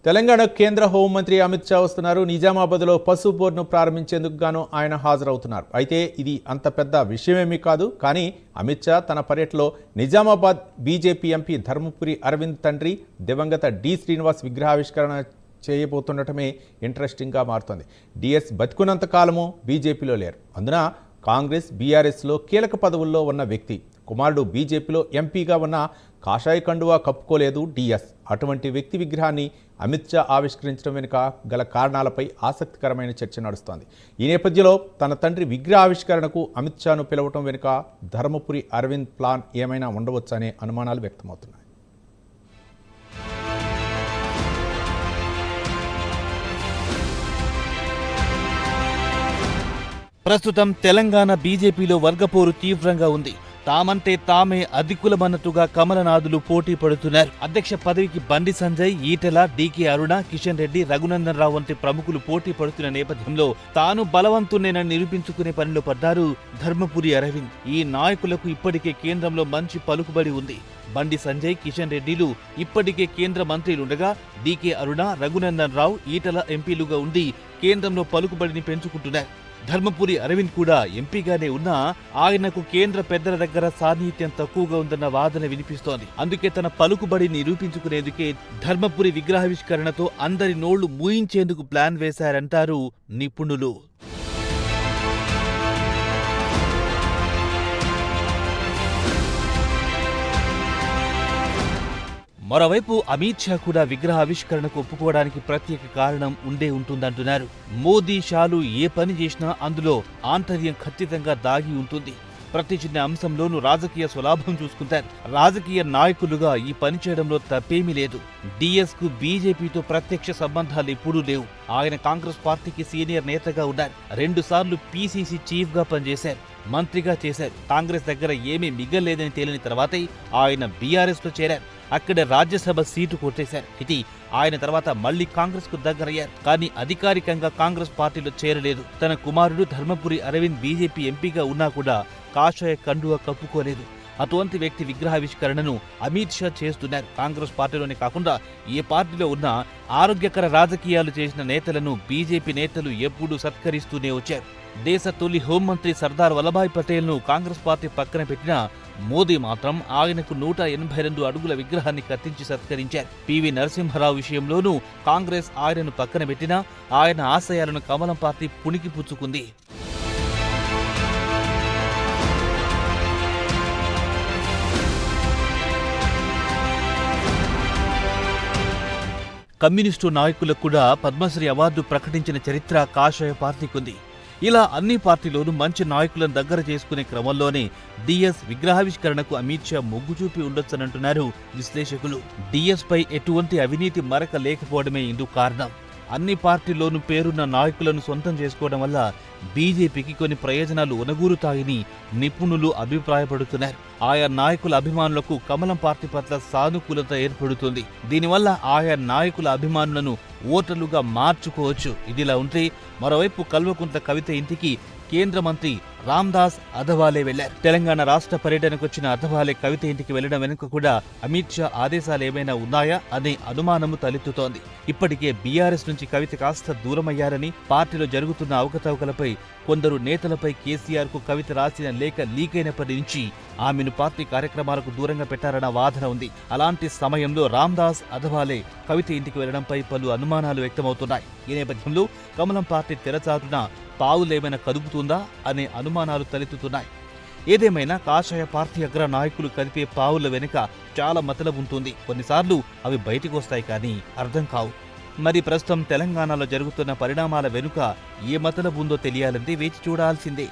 తెలంగాణ కేంద్ర హోంమంత్రి అమిత్ షా వస్తున్నారు. నిజామాబాద్లో పసుపు బోర్డును ప్రారంభించేందుకు గాను ఆయన హాజరవుతున్నారు. అయితే ఇది అంత పెద్ద విషయమేమీ కాదు. కానీ అమిత్ షా తన పర్యటనలో నిజామాబాద్ బీజేపీ ఎంపీ ధర్మపురి అరవింద్ తండ్రి దివంగత డి శ్రీనివాస్ విగ్రహావిష్కరణ చేయబోతుండటమే ఇంట్రెస్టింగ్గా మారుతోంది. డిఎస్ బతికున్నంత కాలము బీజేపీలో లేరు. అందున కాంగ్రెస్ బీఆర్ఎస్లో కీలక పదవుల్లో ఉన్న వ్యక్తి కుమారుడు బీజేపీలో ఎంపీగా ఉన్న కాషాయ కండువా కప్పుకోలేదు డిఎస్. అటువంటి వ్యక్తి విగ్రహాన్ని అమిత్ షా ఆవిష్కరించడం వెనుక గల కారణాలపై ఆసక్తికరమైన చర్చ నడుస్తోంది. ఈ నేపథ్యంలో తన తండ్రి విగ్రహావిష్కరణకు అమిత్ షాను పిలవటం వెనుక ధర్మపురి అరవింద్ ప్లాన్ ఏమైనా ఉండవచ్చనే అనుమానాలు వ్యక్తమవుతున్నాయి. ప్రస్తుతం తెలంగాణ బీజేపీలో వర్గపోరు తీవ్రంగా ఉంది. తామంటే తామే అధికులమన్నట్టుగా కమలనాథులు పోటీ పడుతున్నారు. అధ్యక్ష పదవికి బండి సంజయ్, ఈటెల, డీకే అరుణ, కిషన్ రెడ్డి, రఘునందన్ రావు వంటి ప్రముఖులు పోటీ పడుతున్న నేపథ్యంలో తాను బలవంతునేనని నిరూపించుకునే పనిలో పడ్డారు ధర్మపురి అరవింద్. ఈ నాయకులకు ఇప్పటికే కేంద్రంలో మంచి పలుకుబడి ఉంది. బండి సంజయ్, కిషన్ రెడ్డిలు ఇప్పటికే కేంద్ర మంత్రులుండగా డీకే అరుణ, రఘునందన్ రావు, ఈటెల ఎంపీలుగా ఉండి కేంద్రంలో పలుకుబడిని పెంచుకుంటున్నారు. ధర్మపురి అరవింద్ కూడా ఎంపీగానే ఉన్నా ఆయనకు కేంద్ర పెద్దల దగ్గర సాన్నిహిత్యం తక్కువగా ఉందన్న వాదన వినిపిస్తోంది. అందుకే తన పలుకుబడిని నిరూపించుకునేందుకే ధర్మపురి విగ్రహావిష్కరణతో అందరి నోళ్లు మూయించేందుకు ప్లాన్ వేశారంటారు నిపుణులు. మరోవైపు అమిత్ షా కూడా విగ్రహావిష్కరణకు ఒప్పుకోవడానికి ప్రత్యేక కారణం ఉండే ఉంటుందంటున్నారు. మోదీ షాలు ఏ పని చేసినా అందులో ఆంతర్యం ఖచ్చితంగా దాగి ఉంటుంది. ప్రతి చిన్న అంశంలోనూ రాజకీయ స్వలాభం చూసుకుంటారు. రాజకీయ నాయకులుగా ఈ పని చేయడంలో తప్పేమీ లేదు. డిఎస్ కు బీజేపీతో ప్రత్యక్ష సంబంధాలు ఎప్పుడూ లేవు. ఆయన కాంగ్రెస్ పార్టీకి సీనియర్ నేతగా ఉన్నారు. 2 సార్లు పీసీసీ చీఫ్ గా పనిచేశారు, మంత్రిగా చేశారు. కాంగ్రెస్ దగ్గర ఏమీ మిగల్లేదని తేలిన తర్వాతే ఆయన బీఆర్ఎస్ లో చేరారు. అక్కడ రాజ్యసభ సీటు కొట్టేశారు. ఇది ఆయన తర్వాత మళ్లీ కాంగ్రెస్ కు దగ్గరయ్యారు. కానీ అధికారికంగా కాంగ్రెస్ పార్టీలో చేరలేదు. తన కుమారుడు ధర్మపురి అరవింద్ బీజేపీ ఎంపీగా ఉన్నా కూడా కాషాయ కండువా కప్పుకోలేదు. అటువంటి వ్యక్తి విగ్రహావిష్కరణను అమిత్ షా చేస్తున్నారు. కాంగ్రెస్ పార్టీలోనే కాకుండా ఏ పార్టీలో ఉన్నా ఆరోగ్యకర రాజకీయాలు చేసిన నేతలను బీజేపీ నేతలు ఎప్పుడూ సత్కరిస్తూనే వచ్చారు. దేశ తొలి హోంమంత్రి సర్దార్ వల్లభాయ్ పటేల్ ను కాంగ్రెస్ పార్టీ పక్కన పెట్టినా మోదీ మాత్రం ఆయనకు 182 అడుగుల విగ్రహాన్ని కత్తించి సత్కరించారు. పివి నరసింహరావు విషయంలోనూ కాంగ్రెస్ ఆయనను పక్కన పెట్టినా ఆయన ఆశయాలను కమలం పార్టీ పుణికిపుచ్చుకుంది. కమ్యూనిస్టు నాయకులకు కూడా పద్మశ్రీ అవార్డు ప్రకటించిన చరిత్ర కాషాయ పార్టీకుంది. ఇలా అన్ని పార్టీలోనూ మంచి నాయకులను దగ్గర చేసుకునే క్రమంలోనే డిఎస్ విగ్రహావిష్కరణకు అమిత్ షా మొగ్గు చూపి ఉండొచ్చనంటున్నారు విశ్లేషకులు. డిఎస్ పై ఎటువంటి అవినీతి మరక లేకపోవడమే ఇందుకు కారణం. అన్ని పార్టీల్లోనూ పేరున్న నాయకులను సొంతం చేసుకోవడం వల్ల బీజేపీకి కొన్ని ప్రయోజనాలు ఒనగూరుతాయని నిపుణులు అభిప్రాయపడుతున్నారు. ఆయా నాయకుల అభిమానులకు కమలం పార్టీ పట్ల సానుకూలత ఏర్పడుతుంది. దీనివల్ల ఆయా నాయకుల అభిమానులను ఓటర్లుగా మార్చుకోవచ్చు. ఇదిలా ఉంటే మరోవైపు కల్వకుంట్ల కవిత ఇంటికి కేంద్ర మంత్రి రామ్దాస్ అథవాలే వెళ్లారు. తెలంగాణ రాష్ట్ర పర్యటనకు వచ్చిన అథవాలే కవిత ఇంటికి వెళ్లడం వెనుక కూడా అమిత్ షా ఆదేశాలు ఏమైనా ఉన్నాయా అనే అనుమానము తలెత్తుతోంది. ఇప్పటికే బీఆర్ఎస్ నుంచి కవిత కాస్త దూరమయ్యారని, పార్టీలో జరుగుతున్న అవకతవకలపై కొందరు నేతలపై కేసీఆర్ కు కవిత రాసిన లేఖ లీక్ అయినప్పటి నుంచి ఆమెను పార్టీ కార్యక్రమాలకు దూరంగా పెట్టారన్న వాదన ఉంది. అలాంటి సమయంలో రామ్దాస్ అథవాలే కవిత ఇంటికి వెళ్లడంపై పలు అనుమానాలు వ్యక్తమవుతున్నాయి. ఈ నేపథ్యంలో కమలం పార్టీ తెరచాటున పావులేమైనా కదుపుతుందా అనే అనుమానాలు తలెత్తుతున్నాయి. ఏదేమైనా కాషాయ పార్టీ అగ్ర నాయకులు కదిపే పావుల వెనుక చాలా మతలబు ఉంటుంది. కొన్నిసార్లు అవి బయటికి వస్తాయి కానీ అర్థం కావు. మరి ప్రస్తుతం తెలంగాణలో జరుగుతున్న పరిణామాల వెనుక ఏ మతలబు ఉందో తెలియాలంటే వేచి చూడాల్సిందే.